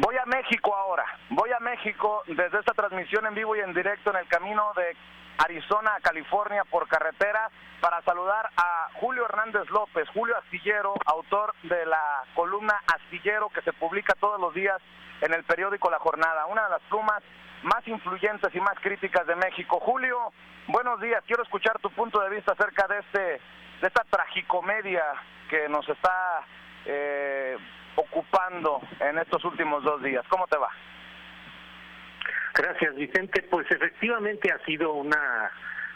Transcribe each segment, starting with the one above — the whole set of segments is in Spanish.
Voy a México ahora. Voy a México desde esta transmisión en vivo y en directo en el camino de Arizona a California por carretera para saludar a Julio Hernández López, Julio Astillero, autor de la columna Astillero que se publica todos los días en el periódico La Jornada, una de las plumas más influyentes y más críticas de México. Julio, buenos días. Quiero escuchar tu punto de vista acerca de esta tragicomedia que nos está ocupando en estos últimos 2 días. ¿Cómo te va? Gracias, Vicente. Pues efectivamente ha sido una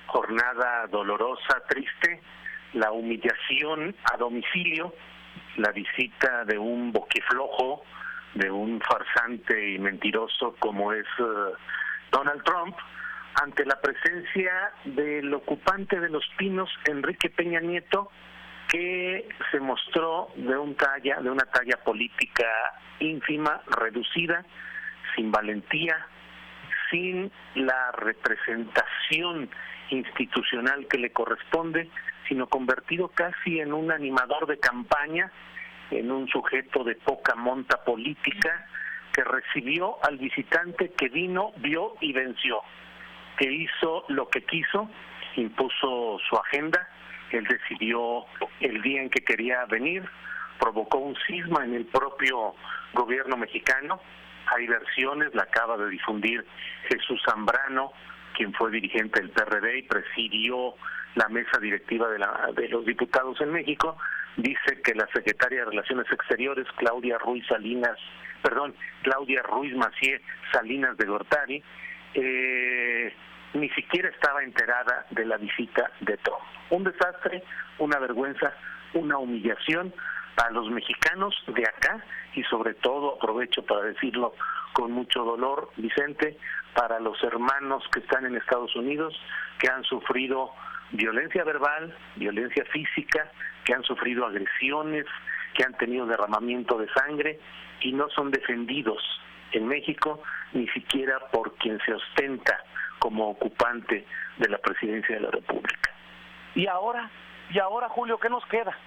jornada dolorosa, triste, la humillación a domicilio, la visita de un boquiflojo, de un farsante y mentiroso como es Donald Trump, ante la presencia del ocupante de Los Pinos, Enrique Peña Nieto, que se mostró de una talla política ínfima, reducida, sin valentía, sin la representación institucional que le corresponde, sino convertido casi en un animador de campaña, en un sujeto de poca monta política, que recibió al visitante que vino, vio y venció, que hizo lo que quiso, impuso su agenda. Él decidió el día en que quería venir, provocó un cisma en el propio gobierno mexicano. Hay versiones, la acaba de difundir Jesús Zambrano, quien fue dirigente del PRD y presidió la mesa directiva de los diputados en México. Dice que la secretaria de Relaciones Exteriores, Claudia Ruiz Massieu Salinas de Gortari, ni siquiera estaba enterada de la visita de Trump. Un desastre, una vergüenza, una humillación a los mexicanos de acá y sobre todo, aprovecho para decirlo con mucho dolor, Vicente, para los hermanos que están en Estados Unidos, que han sufrido violencia verbal, violencia física, que han sufrido agresiones, que han tenido derramamiento de sangre y no son defendidos en México, ni siquiera por quien se ostenta como ocupante de la presidencia de la República. ¿Y ahora, Julio, qué nos queda?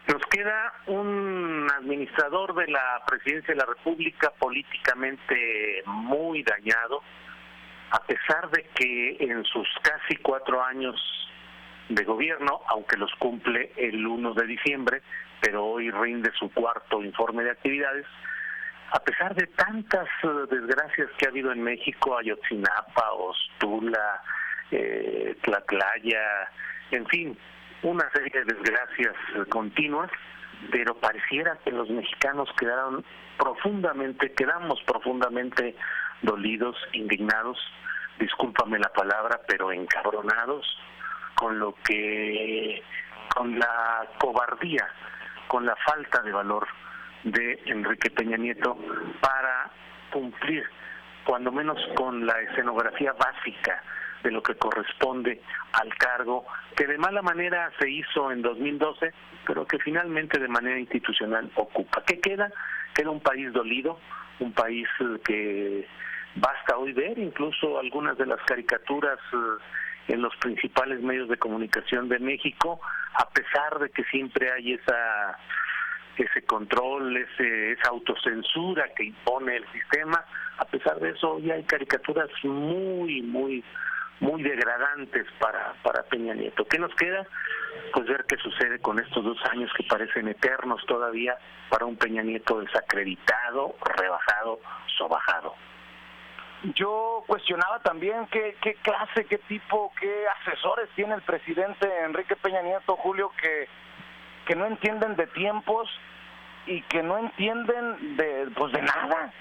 Nos queda un administrador de la presidencia de la República políticamente muy dañado, a pesar de que en sus casi 4 años de gobierno, aunque los cumple el 1 de diciembre, pero hoy rinde su 4º informe de actividades, a pesar de tantas desgracias que ha habido en México, Ayotzinapa, Ostula, Tlatlaya, en fin, una serie de desgracias continuas, pero pareciera que los mexicanos quedamos profundamente dolidos, indignados, discúlpame la palabra, pero encabronados con la cobardía, con la falta de valor de Enrique Peña Nieto para cumplir, cuando menos con la escenografía básica de lo que corresponde al cargo, que de mala manera se hizo en 2012, pero que finalmente de manera institucional ocupa. ¿Qué queda? Queda un país dolido, un país que basta hoy ver incluso algunas de las caricaturas en los principales medios de comunicación de México, a pesar de que siempre hay ese control, esa autocensura que impone el sistema. A pesar de eso, hoy hay caricaturas muy degradantes para Peña Nieto. ¿Qué nos queda? Pues ver qué sucede con estos 2 años que parecen eternos todavía para un Peña Nieto desacreditado, rebajado, sobajado. Yo cuestionaba también qué clase, qué tipo, qué asesores tiene el presidente Enrique Peña Nieto, Julio, que no entienden de tiempos y que no entienden de nada.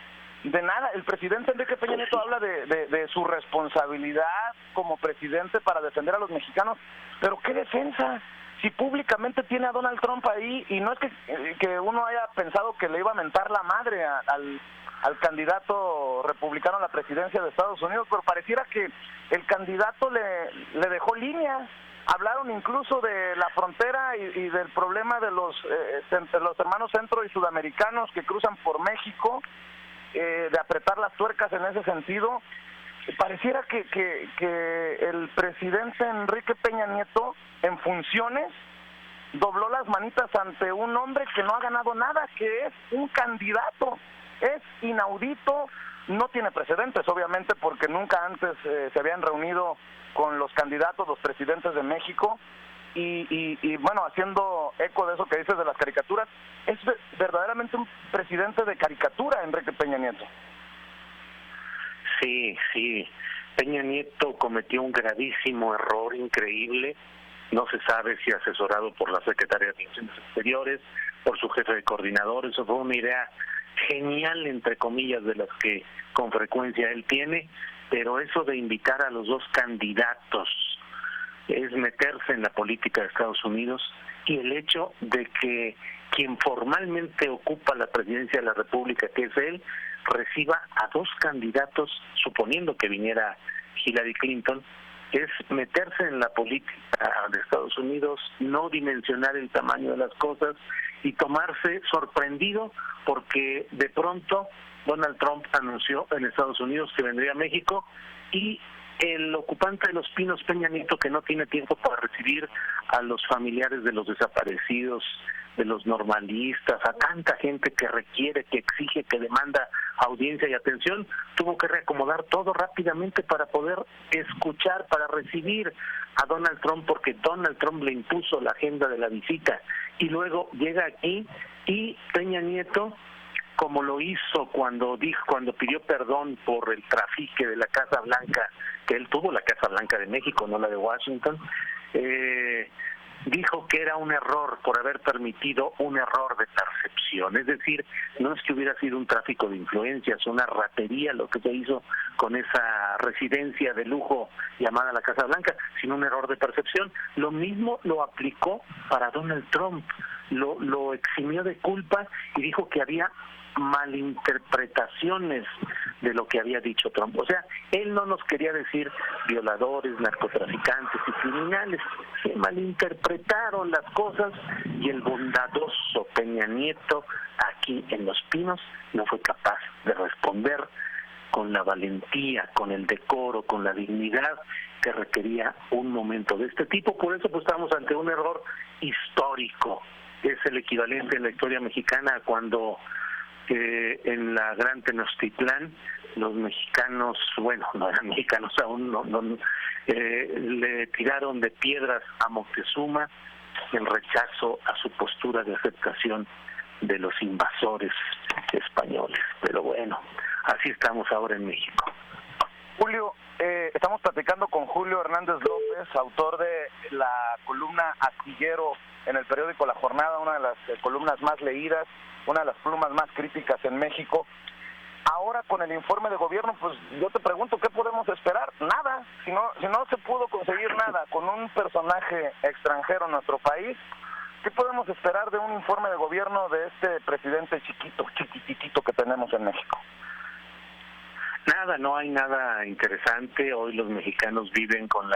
De nada. El presidente Enrique Peña Nieto habla de su responsabilidad como presidente para defender a los mexicanos, pero ¿qué defensa? Si públicamente tiene a Donald Trump ahí, y no es que uno haya pensado que le iba a mentar la madre al candidato republicano a la presidencia de Estados Unidos, pero pareciera que el candidato le dejó línea. Hablaron incluso de la frontera y del problema de los hermanos centro y sudamericanos que cruzan por México, de apretar las tuercas en ese sentido. Pareciera que el presidente Enrique Peña Nieto, en funciones, dobló las manitas ante un hombre que no ha ganado nada, que es un candidato. Es inaudito, no tiene precedentes, obviamente, porque nunca antes se habían reunido con los candidatos, los presidentes de México, y bueno, haciendo eco de eso que dices de las caricaturas, es verdaderamente un presidente de caricatura, Enrique Peña Nieto. Sí, Peña Nieto cometió un gravísimo error increíble. No se sabe si asesorado por la Secretaría de Relaciones Exteriores, por su jefe de coordinadores. Eso fue una idea genial, entre comillas, de las que con frecuencia él tiene, pero eso de invitar a los dos candidatos es meterse en la política de Estados Unidos, y el hecho de que quien formalmente ocupa la presidencia de la República, que es él, reciba a dos candidatos, suponiendo que viniera Hillary Clinton, es meterse en la política de Estados Unidos, no dimensionar el tamaño de las cosas y tomarse sorprendido porque de pronto Donald Trump anunció en Estados Unidos que vendría a México, y el ocupante de Los Pinos, Peña Nieto, que no tiene tiempo para recibir a los familiares de los desaparecidos, de los normalistas, a tanta gente que requiere, que exige, que demanda audiencia y atención, tuvo que reacomodar todo rápidamente para poder escuchar, para recibir a Donald Trump, porque Donald Trump le impuso la agenda de la visita, y luego llega aquí y Peña Nieto, como lo hizo cuando pidió perdón por el trafique de la Casa Blanca, que él tuvo la Casa Blanca de México, no la de Washington, dijo que era un error por haber permitido un error de percepción. Es decir, no es que hubiera sido un tráfico de influencias, una ratería lo que se hizo con esa residencia de lujo llamada la Casa Blanca, sino un error de percepción. Lo mismo lo aplicó para Donald Trump, lo eximió de culpa y dijo que había malinterpretaciones de lo que había dicho Trump. O sea, él no nos quería decir violadores, narcotraficantes y criminales. Se malinterpretaron las cosas y el bondadoso Peña Nieto aquí en Los Pinos no fue capaz de responder con la valentía, con el decoro, con la dignidad que requería un momento de este tipo. Por eso pues estamos ante un error histórico. Es el equivalente en la historia mexicana a cuando en la Gran Tenochtitlán los mexicanos, bueno, no eran mexicanos aún, le tiraron de piedras a Moctezuma en rechazo a su postura de aceptación de los invasores españoles. Pero bueno, así estamos ahora en México. Julio, estamos platicando con Julio Hernández López, autor de la columna Astillero en el periódico La Jornada, una de las columnas más leídas, una de las plumas más críticas en México. Ahora con el informe de gobierno, pues yo te pregunto, ¿qué podemos esperar? Nada. Si no se pudo conseguir nada con un personaje extranjero en nuestro país, ¿qué podemos esperar de un informe de gobierno de este presidente chiquitito que tenemos en México? Nada, no hay nada interesante. Hoy los mexicanos viven con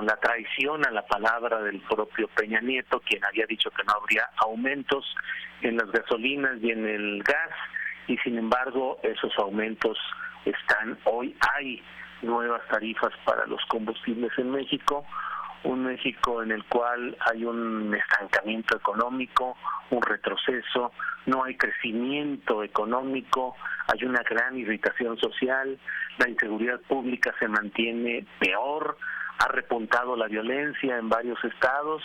la traición a la palabra del propio Peña Nieto, quien había dicho que no habría aumentos en las gasolinas y en el gas, y sin embargo esos aumentos están. Hoy hay nuevas tarifas para los combustibles en México, un México en el cual hay un estancamiento económico, un retroceso, no hay crecimiento económico, hay una gran irritación social, la inseguridad pública se mantiene peor, ha repuntado la violencia en varios estados,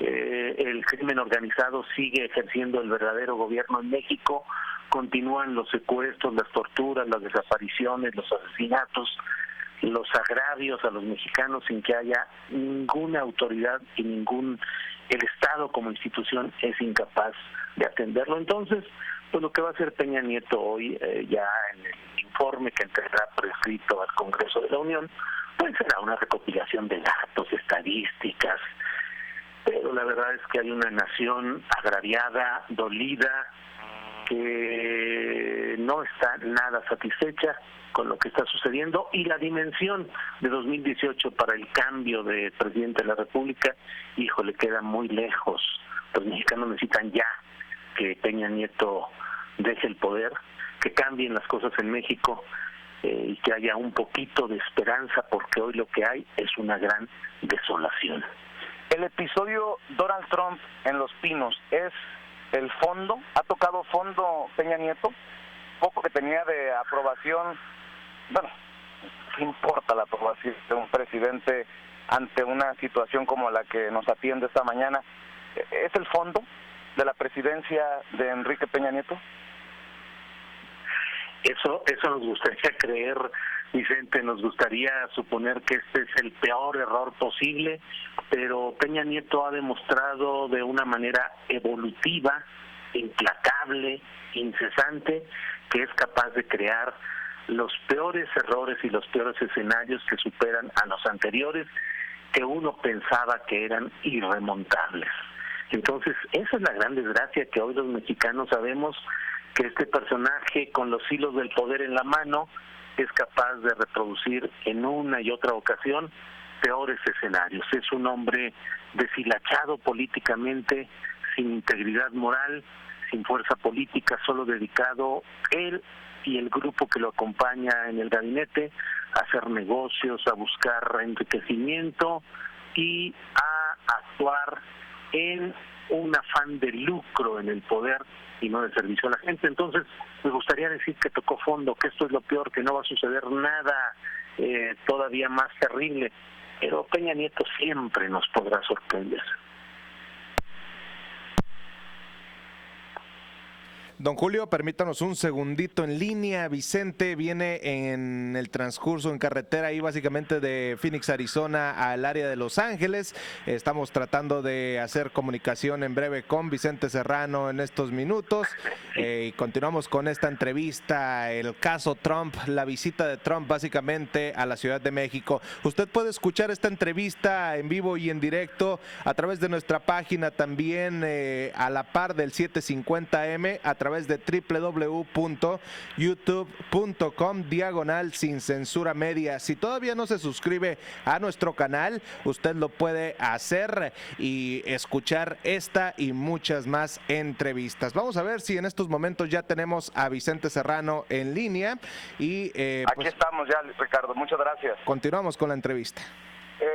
el crimen organizado sigue ejerciendo el verdadero gobierno en México, continúan los secuestros, las torturas, las desapariciones, los asesinatos, los agravios a los mexicanos sin que haya ninguna autoridad y el Estado como institución es incapaz de atenderlo. Entonces, pues lo que va a hacer Peña Nieto hoy, ya en el informe que entregará por escrito al Congreso de la Unión, pues será una recopilación de datos, estadísticas, pero la verdad es que hay una nación agraviada, dolida, que no está nada satisfecha con lo que está sucediendo, y la dimensión de 2018 para el cambio de presidente de la República, híjole, queda muy lejos. Los mexicanos necesitan ya que Peña Nieto deje el poder, que cambien las cosas en México y que haya un poquito de esperanza, porque hoy lo que hay es una gran desolación. El episodio Donald Trump en Los Pinos es el fondo, ha tocado fondo Peña Nieto, poco que tenía de aprobación. Bueno, ¿qué importa la aprobación de un presidente ante una situación como la que nos atiende esta mañana? ¿Es el fondo de la presidencia de Enrique Peña Nieto? Eso nos gustaría creer, Vicente, nos gustaría suponer que este es el peor error posible, pero Peña Nieto ha demostrado de una manera evolutiva, implacable, incesante, que es capaz de crear los peores errores y los peores escenarios que superan a los anteriores, que uno pensaba que eran irremontables. Entonces, esa es la gran desgracia, que hoy los mexicanos sabemos que este personaje con los hilos del poder en la mano es capaz de reproducir en una y otra ocasión peores escenarios. Es un hombre deshilachado políticamente, sin integridad moral, sin fuerza política, solo dedicado él y el grupo que lo acompaña en el gabinete a hacer negocios, a buscar enriquecimiento y a actuar en un afán de lucro en el poder y no de servicio a la gente. Entonces, me gustaría decir que tocó fondo, que esto es lo peor, que no va a suceder nada todavía más terrible, pero Peña Nieto siempre nos podrá sorprender. Don Julio, permítanos un segundito en línea. Vicente viene en el transcurso en carretera ahí básicamente de Phoenix, Arizona al área de Los Ángeles. Estamos tratando de hacer comunicación en breve con Vicente Serrano en estos minutos y continuamos con esta entrevista, el caso Trump, la visita de Trump básicamente a la Ciudad de México. Usted puede escuchar esta entrevista en vivo y en directo a través de nuestra página también a la par del 750M a través de www.youtube.com/Sin Censura Media. Si todavía no se suscribe a nuestro canal, usted lo puede hacer y escuchar esta y muchas más entrevistas. Vamos a ver si en estos momentos ya tenemos a Vicente Serrano en línea y aquí estamos ya, Ricardo, muchas gracias. Continuamos con la entrevista.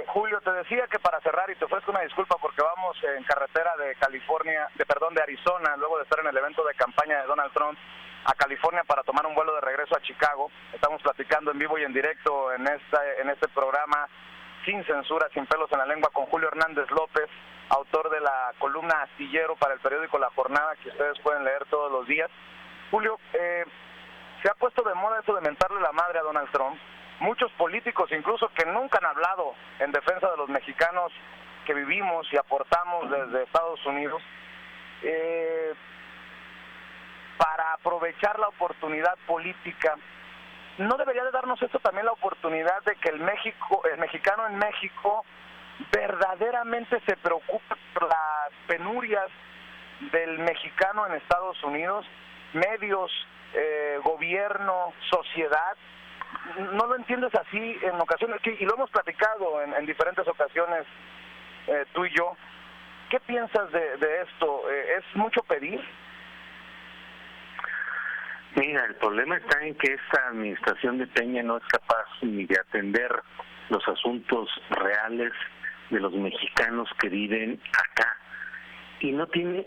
Julio, te decía que para cerrar, y te ofrezco una disculpa porque vamos en carretera de Arizona, luego de estar en el evento de campaña de Donald Trump, a California para tomar un vuelo de regreso a Chicago. Estamos platicando en vivo y en directo en este programa Sin Censura, Sin Pelos en la Lengua, con Julio Hernández López, autor de la columna Astillero para el periódico La Jornada, que ustedes pueden leer todos los días. Julio, se ha puesto de moda eso de mentarle la madre a Donald Trump. Muchos políticos, incluso que nunca han hablado en defensa de los mexicanos que vivimos y aportamos desde Estados Unidos, para aprovechar la oportunidad política. ¿No debería de darnos esto también la oportunidad de que el mexicano en México verdaderamente se preocupe por las penurias del mexicano en Estados Unidos? Medios, gobierno, sociedad. ¿No lo entiendes así en ocasiones? Y lo hemos platicado en diferentes ocasiones, tú y yo. ¿Qué piensas de esto? ¿Es mucho pedir? Mira, el problema está en que esta administración de Peña no es capaz ni de atender los asuntos reales de los mexicanos que viven acá. Y no tiene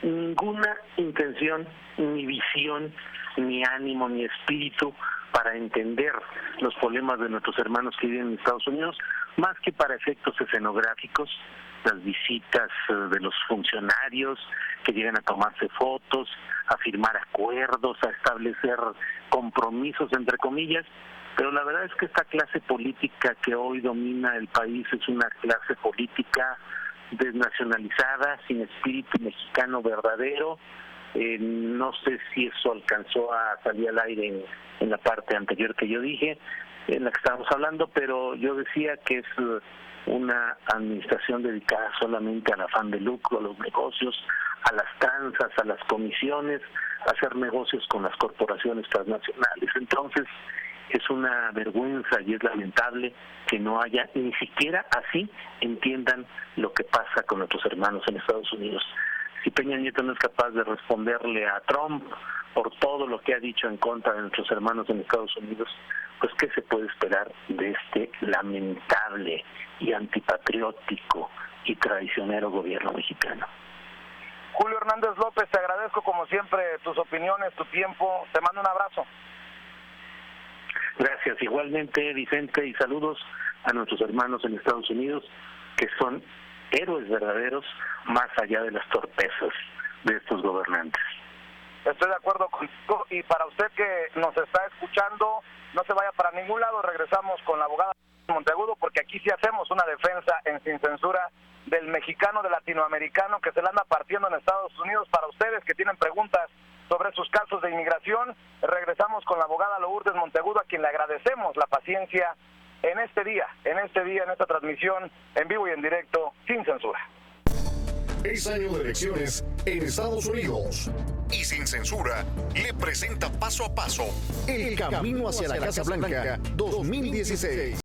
ninguna intención, ni visión, ni ánimo, ni espíritu para entender los problemas de nuestros hermanos que viven en Estados Unidos, más que para efectos escenográficos, las visitas de los funcionarios que llegan a tomarse fotos, a firmar acuerdos, a establecer compromisos, entre comillas, pero la verdad es que esta clase política que hoy domina el país es una clase política desnacionalizada, sin espíritu mexicano verdadero. No sé si eso alcanzó a salir al aire en la parte anterior que yo dije, en la que estábamos hablando, pero yo decía que es una administración dedicada solamente al afán de lucro, a los negocios, a las tranzas, a las comisiones, a hacer negocios con las corporaciones transnacionales. Entonces, es una vergüenza y es lamentable que no haya, ni siquiera así entiendan lo que pasa con nuestros hermanos en Estados Unidos. Si Peña Nieto no es capaz de responderle a Trump por todo lo que ha dicho en contra de nuestros hermanos en Estados Unidos, pues ¿qué se puede esperar de este lamentable y antipatriótico y traicionero gobierno mexicano. Julio Hernández López, te agradezco como siempre tus opiniones, tu tiempo, te mando un abrazo. Gracias, igualmente Vicente, y saludos a nuestros hermanos en Estados Unidos, que son héroes verdaderos más allá de las torpezas de estos gobernantes. Estoy de acuerdo contigo, y para usted que nos está escuchando, no se vaya para ningún lado, regresamos con la abogada Monteagudo, porque aquí sí hacemos una defensa en Sin Censura del mexicano, del latinoamericano que se la anda partiendo en Estados Unidos. Para ustedes que tienen preguntas sobre sus casos de inmigración, regresamos con la abogada Lourdes Monteagudo, a quien le agradecemos la paciencia en este día, en esta transmisión en vivo y en directo, Sin Censura. Es año de elecciones en Estados Unidos. Y Sin Censura le presenta paso a paso el camino hacia la Casa Blanca 2016.